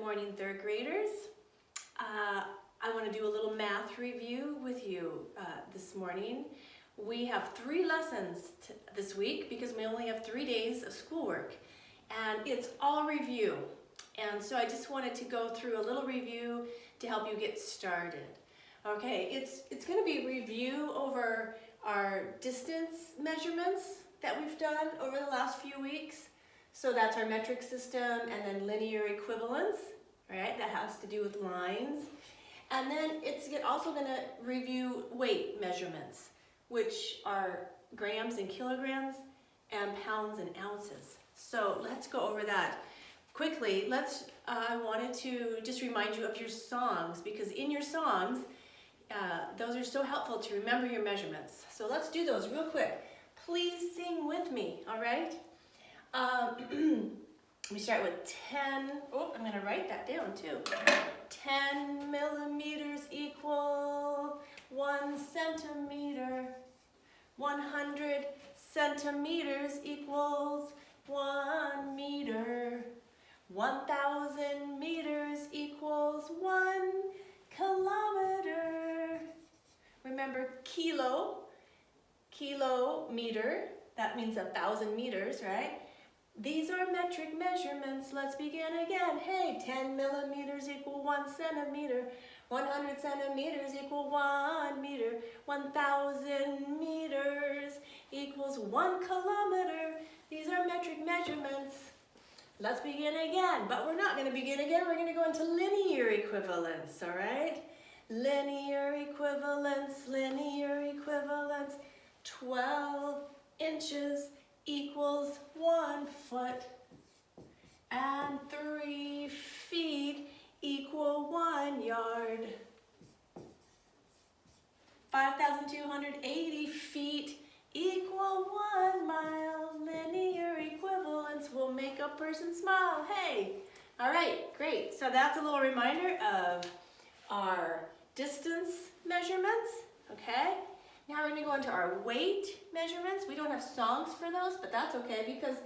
morning, third graders. I want to do a little math review with you this morning. We have 3 lessons this week because we only have 3 days of schoolwork, and it's all review. And so I just wanted to go through a little review to help you get started. Okay, it's going to be review over our distance measurements that we've done over the last few weeks. So that's our metric system, and then linear equivalence, right? That has to do with lines. And then it's also going to review weight measurements, which are grams and kilograms and pounds and ounces. So let's go over that quickly. I wanted to just remind you of your songs, because in your songs, those are so helpful to remember your measurements. So let's do those real quick. Please sing with me, all right? We start with 10, I'm gonna write that down too. 10 millimeters equal 1 centimeter. 100 centimeters equals 1 meter. 1,000 meters equals 1 kilometer. Remember kilometer, that means 1,000 meters, right? These are metric measurements. Let's begin again. Hey, 10 millimeters equal 1 centimeter. 100 centimeters equal 1 meter. 1,000 meters equals 1 kilometer. These are metric measurements. Let's begin again, but we're not going to begin again. We're going to go into linear equivalence, all right? Linear equivalence. 12 inches equals 1 foot, and 3 feet equal 1 yard. 5,280 feet equal 1 mile. Linear equivalence will make a person smile. Hey, all right, great. So that's a little reminder of our distance measurements, okay? Now we're going to go into our weight measurements. We don't have songs for those, but that's okay because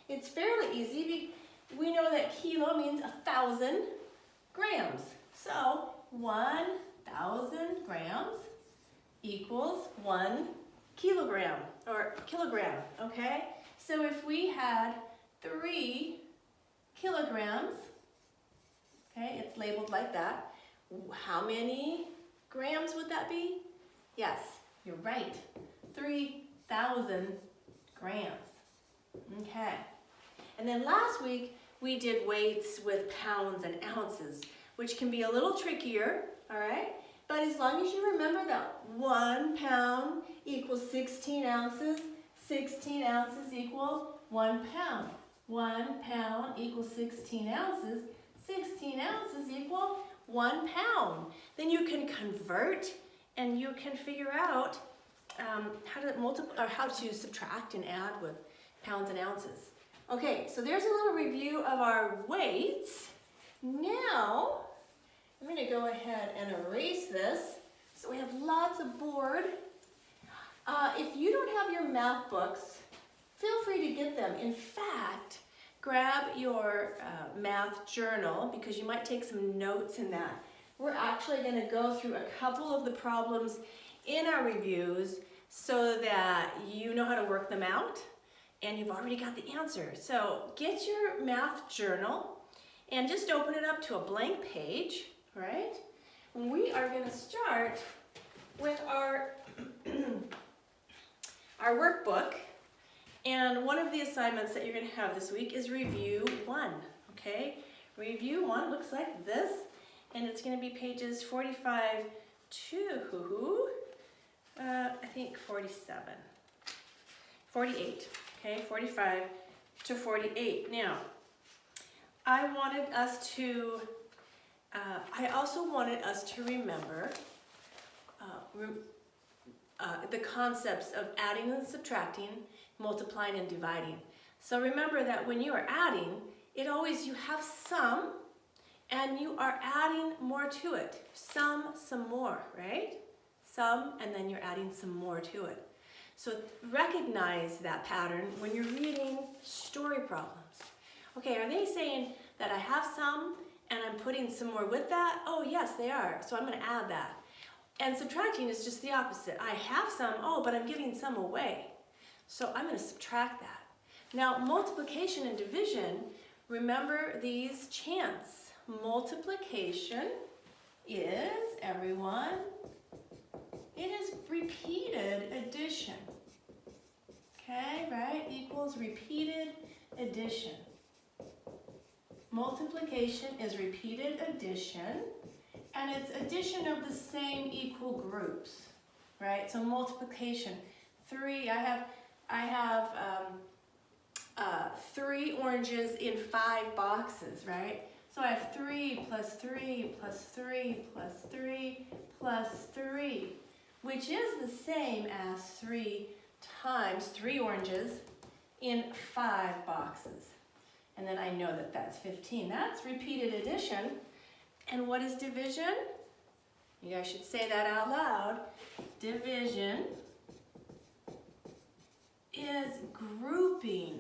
it's fairly easy. We know that kilo means 1,000 grams. So 1,000 grams equals 1 kilogram, okay? So if we had 3 kilograms, okay, it's labeled like that, how many grams would that be? Yes. You're right, 3,000 grams, okay. And then last week, we did weights with pounds and ounces, which can be a little trickier, all right? But as long as you remember that 1 pound equals 16 ounces, 16 ounces equal 1 pound. 1 pound equals 16 ounces, 16 ounces equal 1 pound. Then you can convert and you can figure out how to subtract and add with pounds and ounces. Okay, so there's a little review of our weights. Now, I'm going to go ahead and erase this. So we have lots of board. If you don't have your math books, feel free to get them. In fact, grab your math journal because you might take some notes in that. We're actually going to go through a couple of the problems in our reviews so that you know how to work them out and you've already got the answer. So get your math journal and just open it up to a blank page, right? We are going to start with our, our workbook, and one of the assignments that you're going to have this week is Review 1, okay? Review 1 looks like this. And it's going to be pages 45 to, I think 47, 48, okay, 45 to 48. Now, I also wanted us to remember the concepts of adding and subtracting, multiplying and dividing. So remember that when you are adding, you have some, and you are adding more to it. Some more, right? Some, and then you're adding some more to it. So recognize that pattern when you're reading story problems. Okay, are they saying that I have some and I'm putting some more with that? Oh yes, they are. So I'm going to add that. And subtracting is just the opposite. I have some, oh, but I'm giving some away. So I'm going to subtract that. Now, multiplication and division, remember these chants. Multiplication is, everyone, it is repeated addition. Okay, right? Equals repeated addition. Multiplication is repeated addition, and it's addition of the same equal groups, right? So multiplication, 3, I have 3 oranges in 5 boxes, right? So I have 3 plus 3 plus 3 plus 3 plus 3, which is the same as 3 times 3 oranges in 5 boxes. And then I know that that's 15. That's repeated addition. And what is division? You guys should say that out loud. Division is grouping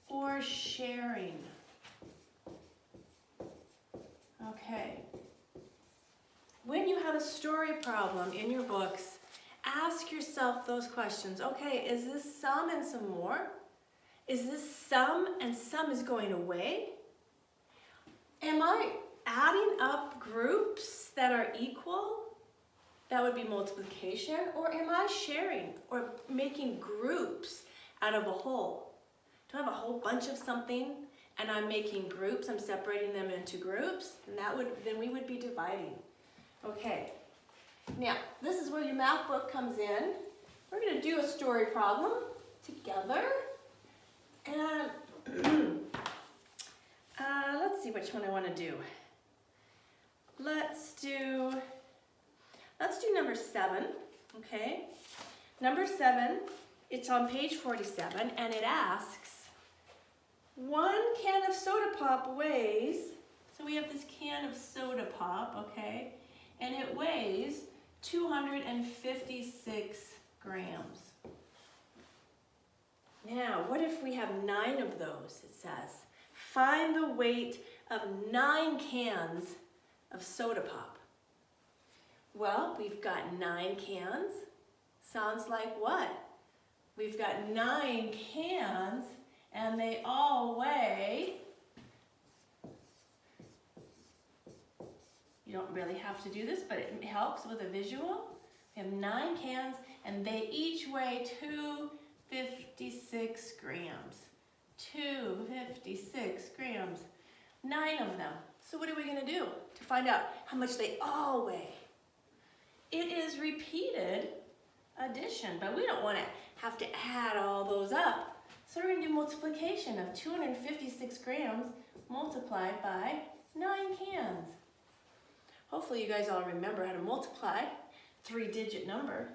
or sharing. Okay. When you have a story problem in your books, ask yourself those questions. Okay, is this some and some more? Is this some and some is going away? Am I adding up groups that are equal? That would be multiplication. Or am I sharing or making groups out of a whole? Do I have a whole bunch of something and I'm making groups, I'm separating them into groups? And then we would be dividing. Okay. Now, this is where your math book comes in. We're going to do a story problem together. And let's see which one I want to do. Let's do number 7, okay? Number 7, it's on page 47, and it asks, 1 can of soda pop weighs, so we have this can of soda pop, okay? And it weighs 256 grams. Now, what if we have 9 of those, it says. Find the weight of 9 cans of soda pop. Well, we've got 9 cans. Sounds like what? We've got 9 cans, and they all weigh, you don't really have to do this, but it helps with a visual. We have 9 cans, and they each weigh 256 grams. 256 grams. 9 of them. So what are we going to do to find out how much they all weigh? It is repeated addition, but we don't want to have to add all those up. So we're going to do multiplication of 256 grams multiplied by 9 cans. Hopefully you guys all remember how to multiply 3-digit number.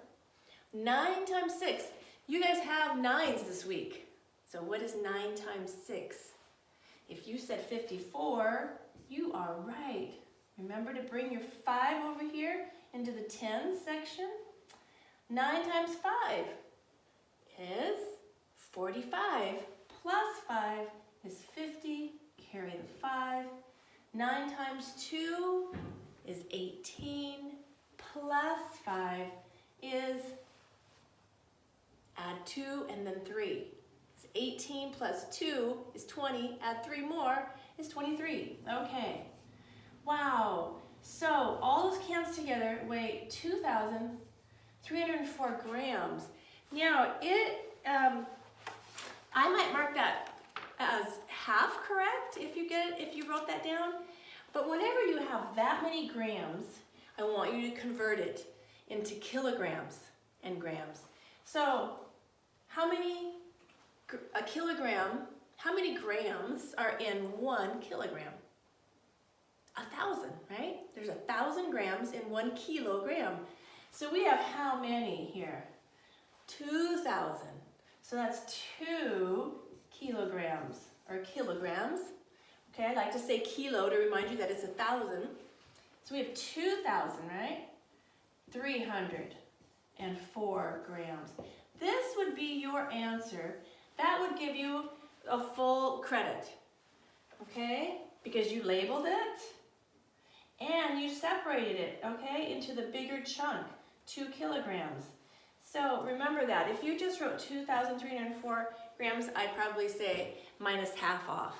9 times 6. You guys have 9s this week. So what is 9 times 6? If you said 54, you are right. Remember to bring your 5 over here into the tens section. 9 times 5 is 45. Plus 5 is 50. Carry the 5. 9 times 2 is 18. Plus 5 is, add 2 and then 3. 18 plus 2 is 20. Add 3 more is 23. Okay. Wow. So all those cans together weigh 2,304 grams. Now I might mark that as half correct if you wrote that down. But whenever you have that many grams, I want you to convert it into kilograms and grams. So how many grams are in 1 kilogram? 1,000, right? There's 1,000 grams in 1 kilogram. So we have how many here? 2,000. So that's 2 kilograms, or kilograms. Okay, I like to say kilo to remind you that it's 1,000. So we have 2,000, right? 304 grams. This would be your answer. That would give you a full credit. Okay? because you labeled it and you separated it, okay, into the bigger chunk, 2 kilograms. So remember that. If you just wrote 2,304 grams, I'd probably say minus half off,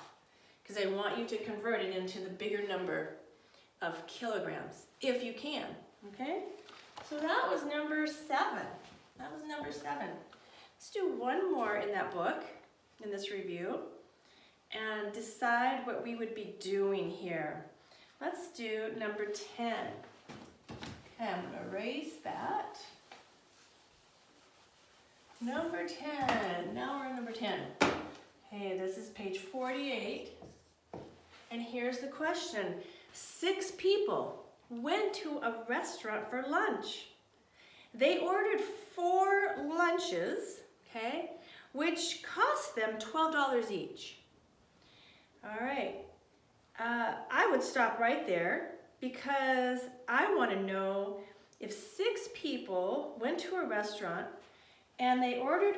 because I want you to convert it into the bigger number of kilograms, if you can, okay? So that was number 7. That was number 7. Let's do one more in that book, in this review, and decide what we would be doing here. Let's do number 10. Okay, I'm gonna erase that. Number 10, now we're on number 10. Okay, this is page 48. And here's the question. 6 people went to a restaurant for lunch. They ordered 4 lunches, okay, which cost them $12 each. All right, I would stop right there because I want to know if 6 people went to a restaurant and they ordered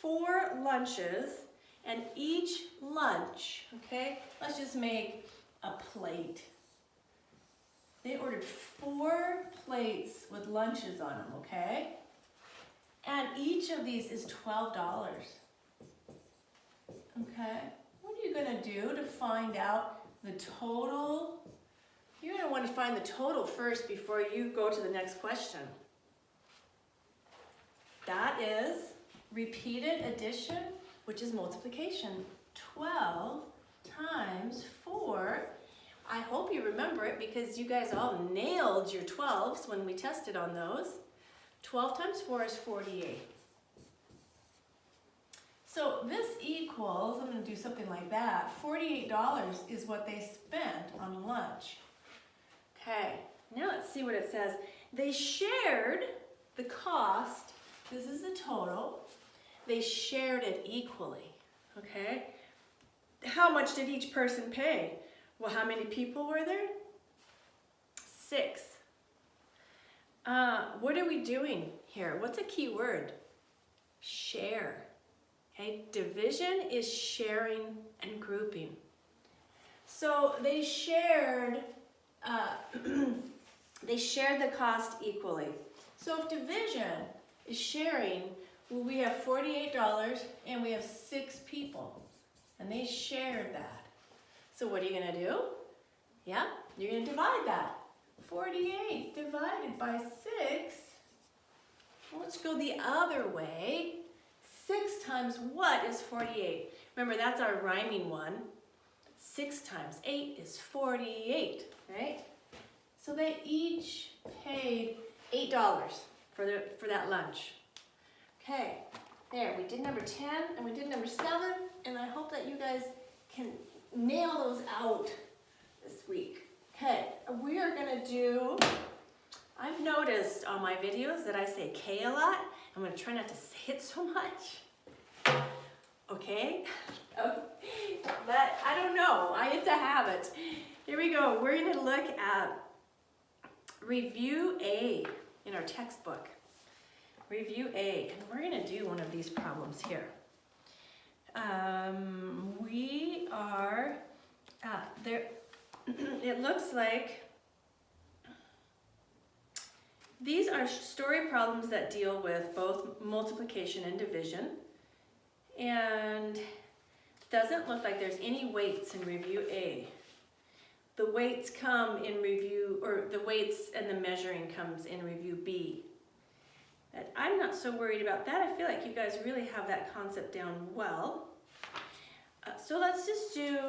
4 lunches, and each lunch, okay, let's just make a plate. They ordered 4 plates with lunches on them, okay? And each of these is $12. Okay, what are you gonna do to find out the total? You're gonna want to find the total first before you go to the next question. That is repeated addition, which is multiplication. 12 times 4. I hope you remember it because you guys all nailed your 12s when we tested on those. 12 times 4 is 48. So this equals, I'm going to do something like that, $48 is what they spent on lunch. Okay, now let's see what it says. They shared the cost. This is the total. They shared it equally, okay? How much did each person pay? Well, how many people were there? 6. What are we doing here? What's a key word? Share, okay? Division is sharing and grouping. So they shared the cost equally. So if division is sharing, well, we have $48 and we have 6 people, and they shared that. So what are you gonna do? Yeah, you're gonna divide that. 48 divided by 6. Well, let's go the other way. 6 times what is 48? Remember, that's our rhyming one. 6 times 8 is 48, right? So they each paid $8 for that lunch. Okay, there, we did number 10 and we did number 7, and I hope that you guys can nail those out this week. Okay, we are gonna do, I've noticed on my videos that I say K a lot. I'm gonna try not to say it so much. Okay? But I don't know, it's a habit. Here we go, we're gonna look at Review A in our textbook. Review A, and we're gonna do one of these problems here. We are, there, it looks like these are story problems that deal with both multiplication and division, and doesn't look like there's any weights in Review A. The weights come in Review, or the weights and the measuring comes in Review B. But I'm not so worried about that. I feel like you guys really have that concept down well. So let's do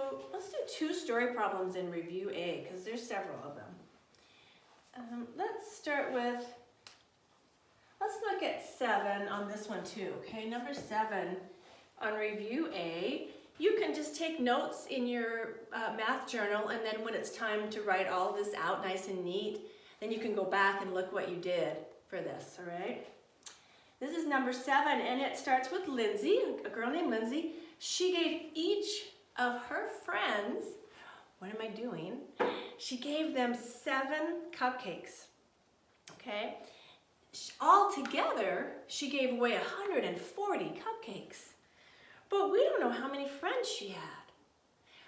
2 story problems in Review A, because there's several of them. Let's start with, let's look at 7 on this one too, okay? Number 7 on Review A. You can just take notes in your math journal, and then when it's time to write all this out nice and neat, then you can go back and look what you did for this, all right? This is number 7, and it starts with Lindsay, a girl named Lindsay. She gave each of her friends, what am I doing? She gave them 7 cupcakes, okay? All together, she gave away 140 cupcakes. But we don't know how many friends she had.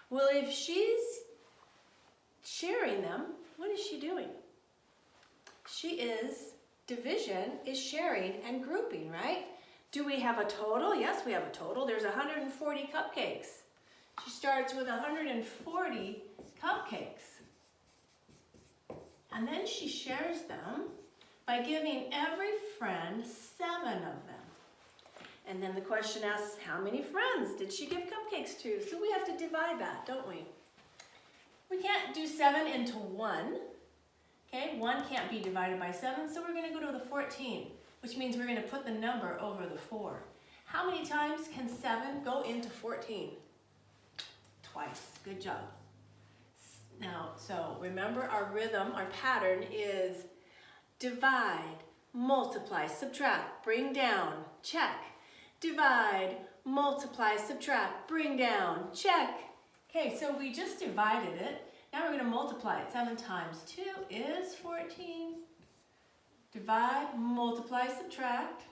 Well, if she's sharing them. What is she doing? Division is sharing and grouping, right? Do we have a total? Yes, we have a total. There's 140 cupcakes. She starts with 140 cupcakes. And then she shares them by giving every friend 7 of them. And then the question asks, how many friends did she give cupcakes to? So we have to divide that, don't we? We can't do 7 into 1. Okay, 1 can't be divided by 7, so we're going to go to the 14, which means we're going to put the number over the 4. How many times can 7 go into 14? Twice. Good job. Now, so remember our rhythm, our pattern is divide, multiply, subtract, bring down, check. Divide, multiply, subtract, bring down, check. Okay, so we just divided it. Now we're going to multiply it. 7 times 2 is 14. Divide, multiply, subtract,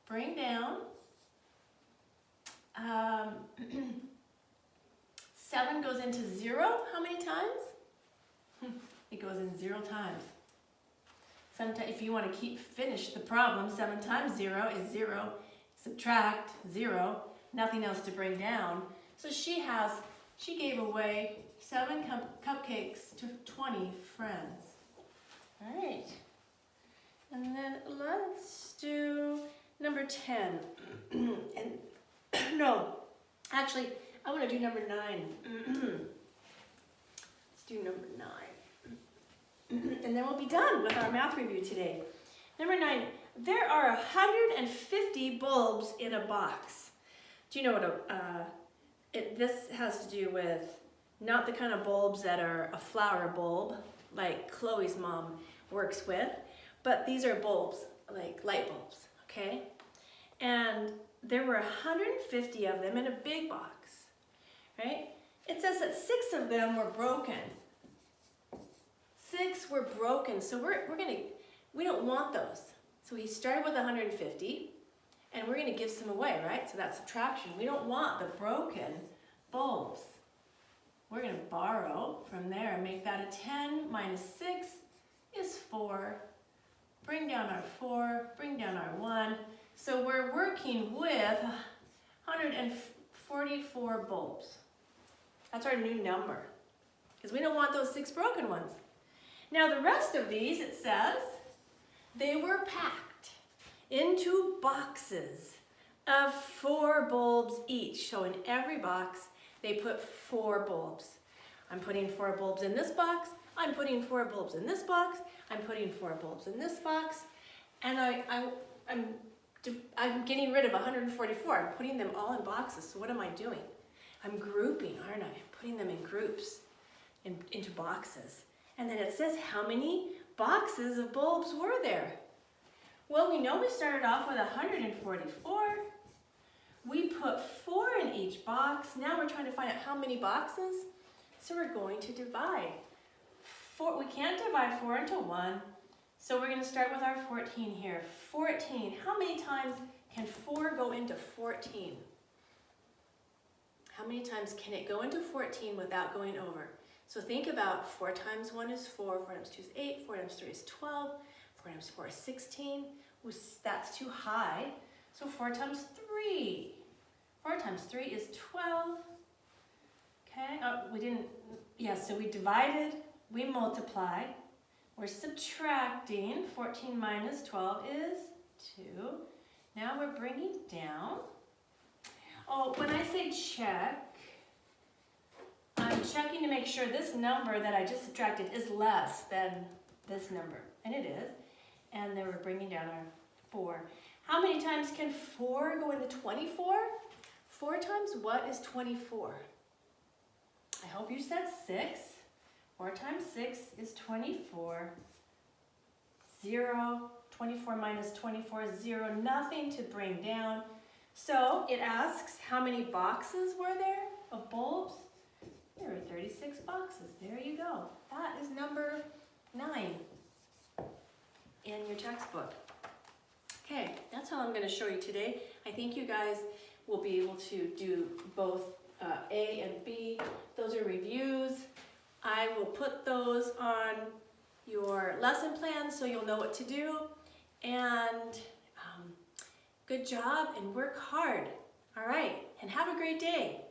bring down. 7 goes into 0 how many times? It goes in 0 times. Sometimes, if you want to finish the problem, 7 times 0 is 0. Subtract 0, nothing else to bring down. So she gave away 7 cupcakes to 20 friends. All right. And then let's do number 10. No, actually, I want to do number 9. Let's do number 9. And then we'll be done with our math review today. Number 9, there are 150 bulbs in a box. Do you know what this has to do with not the kind of bulbs that are a flower bulb, like Chloe's mom works with, but these are bulbs, like light bulbs, okay? And there were 150 of them in a big box, right? It says that 6 of them were broken. 6 were broken, so we don't want those. So we started with 150, and we're gonna give some away, right? So that's subtraction. We don't want the broken bulbs. We're gonna borrow from there and make that a 10 minus 6 is 4. Bring down our 4, bring down our 1. So we're working with 144 bulbs. That's our new number, because we don't want those 6 broken ones. Now the rest of these, it says, they were packed into boxes of 4 bulbs each. So in every box, they put 4 bulbs. I'm putting 4 bulbs in this box. I'm putting 4 bulbs in this box. I'm putting 4 bulbs in this box. And I'm getting rid of 144. I'm putting them all in boxes. So what am I doing? I'm grouping, aren't I? I'm putting them in groups, into boxes. And then it says how many boxes of bulbs were there? Well, we know we started off with 144. We put 4 in each box. Now we're trying to find out how many boxes. So we're going to divide. We can't divide 4 into 1. So we're going to start with our 14 here. 14. How many times can 4 go into 14? How many times can it go into 14 without going over? So think about 4 times 1 is 4, 4 times 2 is 8, 4 times 3 is 12, 4 times 4 is 16. That's too high. So 4 times 3. 4 times 3 is 12. Okay, so we divided, we multiplied. We're subtracting. 14 minus 12 is 2. Now we're bringing down. Oh, when I say check, I'm checking to make sure this number that I just subtracted is less than this number. And it is. And then we're bringing down our 4. How many times can 4 go into 24? 4 times what is 24? I hope you said 6. 4 times 6 is 24. 0. 24 minus 24 is 0. Nothing to bring down. So it asks how many boxes were there of bulbs? There were 36 boxes. There you go. That is number 9 in your textbook. Okay, that's all I'm going to show you today. I think you guys will be able to do both A and B. Those are reviews. I will put those on your lesson plan so you'll know what to do. And good job and work hard. All right, and have a great day.